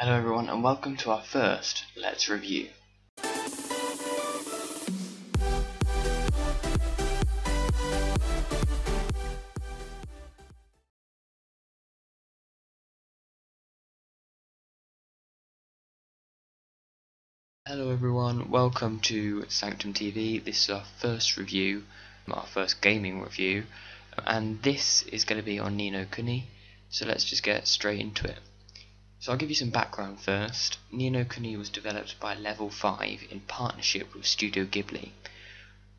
Hello everyone and welcome to our first Let's Review. Hello everyone, welcome to Sanctum TV. This is our first review, our first gaming review, and this is going to be on Kuni, so let's just get straight into it. So I'll give you some background first. Kuni was developed by Level 5 in partnership with Studio Ghibli.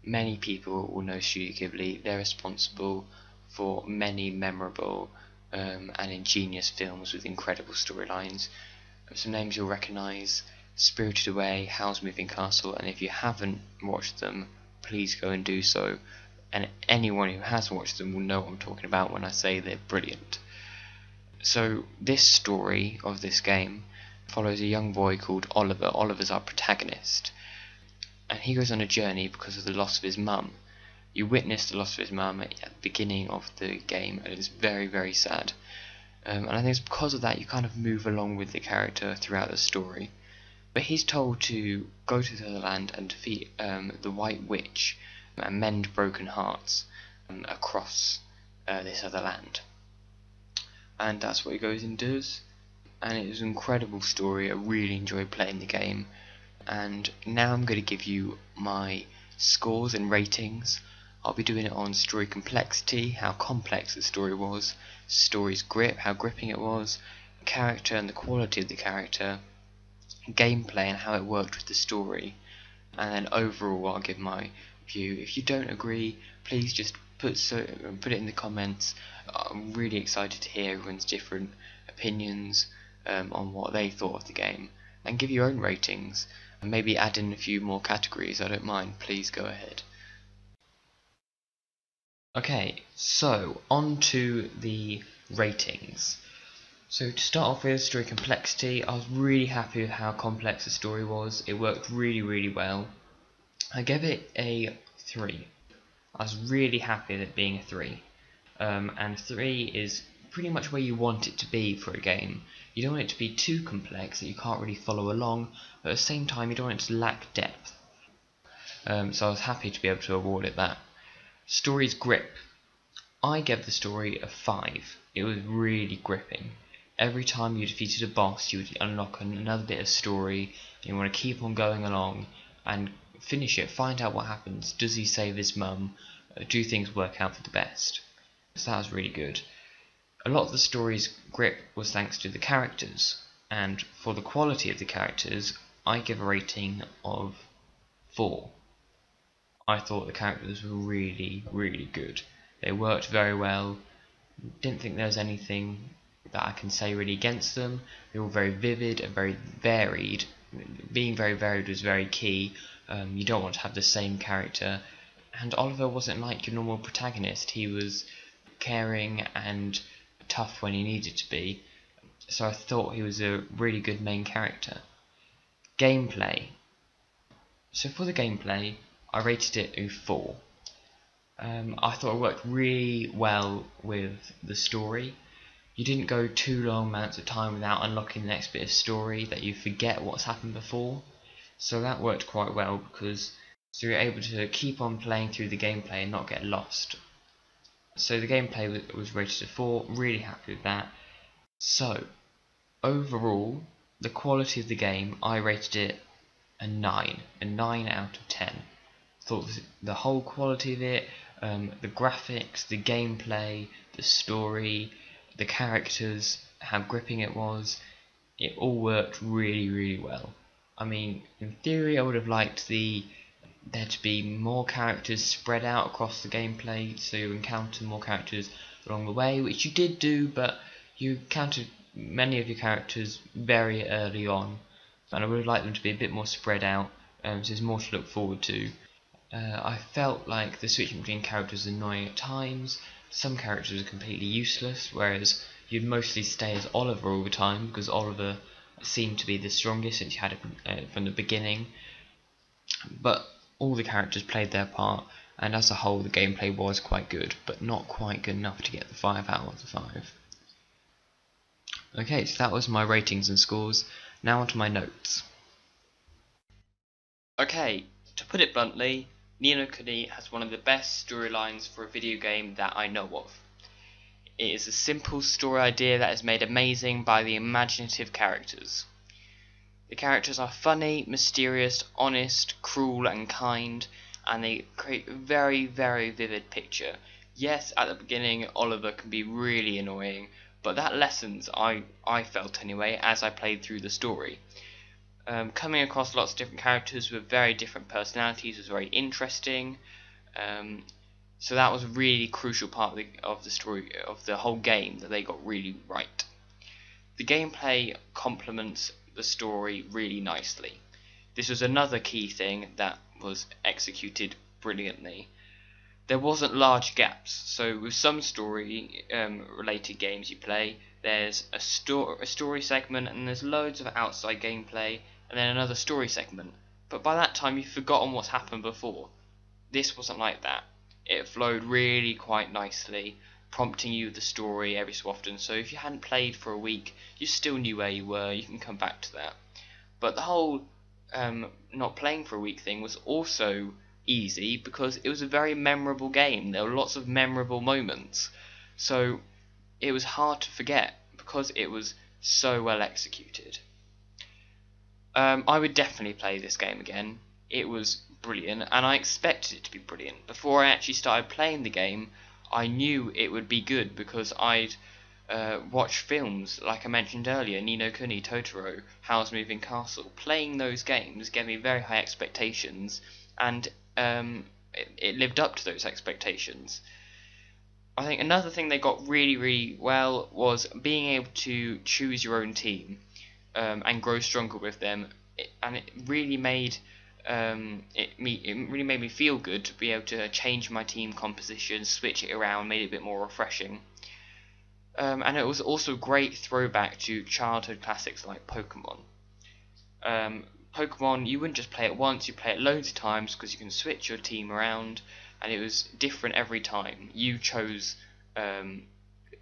Many people will know Studio Ghibli. They're responsible for many memorable and ingenious films with incredible storylines. Some names you'll recognise: Spirited Away, Howl's Moving Castle, and if you haven't watched them, please go and do so. And anyone who has watched them will know what I'm talking about when I say they're brilliant. So this story of this game follows a young boy called Oliver. Oliver's our protagonist, and he goes on a journey because of the loss of his mum. You witness the loss of his mum at the beginning of the game, and it's very, very sad. And I think it's because of that you kind of move along with the character throughout the story. But he's told to go to the other land and defeat the White Witch and mend broken hearts across this other land. And that's what he goes and does, and it was an incredible story. I really enjoyed playing the game, and now I'm going to give you my scores and ratings. I'll be doing it on story complexity, how complex the story was, story's grip, how gripping it was, character and the quality of the character, gameplay and how it worked with the story, and then overall I'll give my view. If you don't agree, please just put it in the comments. I'm really excited to hear everyone's different opinions on what they thought of the game, and give your own ratings and maybe add in a few more categories. I don't mind, please go ahead. Okay, so on to the ratings. So to start off with, story complexity, I was really happy with how complex the story was. It worked really, really well. I gave it a 3. I was really happy with it being a 3. And 3 is pretty much where you want it to be for a game. You don't want it to be too complex that you can't really follow along, but at the same time you don't want it to lack depth. So I was happy to be able to award it that. Story's grip. I gave the story a 5. It was really gripping. Every time you defeated a boss, you would unlock another bit of story, and you want to keep on going along and finish it, find out what happens. Does he save his mum? Do things work out for the best? So that was really good. A lot of the story's grip was thanks to the characters, and for the quality of the characters, I give a rating of 4. I thought the characters were really, really good. They worked very well. Didn't think there was anything that I can say really against them. They were very vivid and very varied. Being very varied was very key. You don't want to have the same character. And Oliver wasn't like your normal protagonist. He was caring and tough when he needed to be. So I thought he was a really good main character. Gameplay. So for the gameplay, I rated it a 4. I thought it worked really well with the story. You didn't go too long amounts of time without unlocking the next bit of story that you forget what's happened before. So that worked quite well because you're able to keep on playing through the gameplay and not get lost. So the gameplay was rated a 4, really happy with that. So overall, the quality of the game, I rated it a 9 out of 10. Thought the whole quality of it, the graphics, the gameplay, the story, the characters, how gripping it was, it all worked really, really well. I mean, in theory I would have liked there to be more characters spread out across the gameplay, so you encounter more characters along the way, which you did do, but you encountered many of your characters very early on, and I would have liked them to be a bit more spread out, so there's more to look forward to. I felt like the switching between characters was annoying at times. Some characters are completely useless, whereas you'd mostly stay as Oliver all the time because Oliver seemed to be the strongest since you had it from the beginning. But all the characters played their part, and as a whole the gameplay was quite good, but not quite good enough to get the 5 out of the 5. Okay, so that was my ratings and scores. Now onto my notes. Okay, to put it bluntly, Ni no Kuni has one of the best storylines for a video game that I know of. It is a simple story idea that is made amazing by the imaginative characters. The characters are funny, mysterious, honest, cruel and kind, and they create a very, very vivid picture. Yes, at the beginning Oliver can be really annoying, but that lessens, I felt anyway, as I played through the story. Coming across lots of different characters with very different personalities was very interesting. So that was a really crucial part of the story of the whole game that they got really right. The gameplay complements the story really nicely. This was another key thing that was executed brilliantly. There wasn't large gaps, so with some story related games you play, there's a story segment and there's loads of outside gameplay and then another story segment. But by that time you've forgotten what's happened before. This wasn't like that. It flowed really quite nicely, prompting you with the story every so often, so if you hadn't played for a week, you still knew where you were, you can come back to that. But the whole not playing for a week thing was also easy because it was a very memorable game. There were lots of memorable moments, so it was hard to forget because it was so well executed. I would definitely play this game again. It was brilliant, and I expected it to be brilliant. Before I actually started playing the game, I knew it would be good because I'd watched films, like I mentioned earlier, Ni no Kuni, Totoro, Howl's Moving Castle. Playing those games gave me very high expectations, and it lived up to those expectations. I think another thing they got really, really well was being able to choose your own team and grow stronger with them, and it really made it really made me feel good to be able to change my team composition, switch it around, made it a bit more refreshing. And it was also a great throwback to childhood classics like Pokemon. Pokemon, you wouldn't just play it once, you play it loads of times because you can switch your team around, and it was different every time. You chose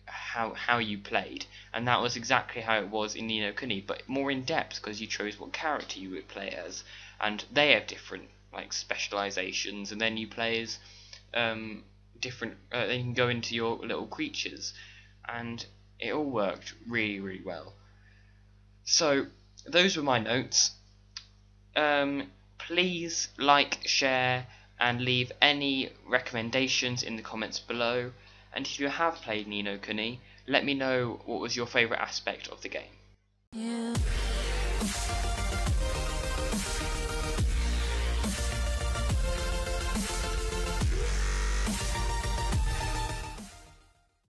how you played, and that was exactly how it was in Ni no Kuni, but more in depth because you chose what character you would play as, and they have different like specializations, and then you play as different. Then you can go into your little creatures, and it all worked really, really well. So those were my notes. Please like, share, and leave any recommendations in the comments below. And if you have played Ni no Kuni, let me know what was your favourite aspect of the game.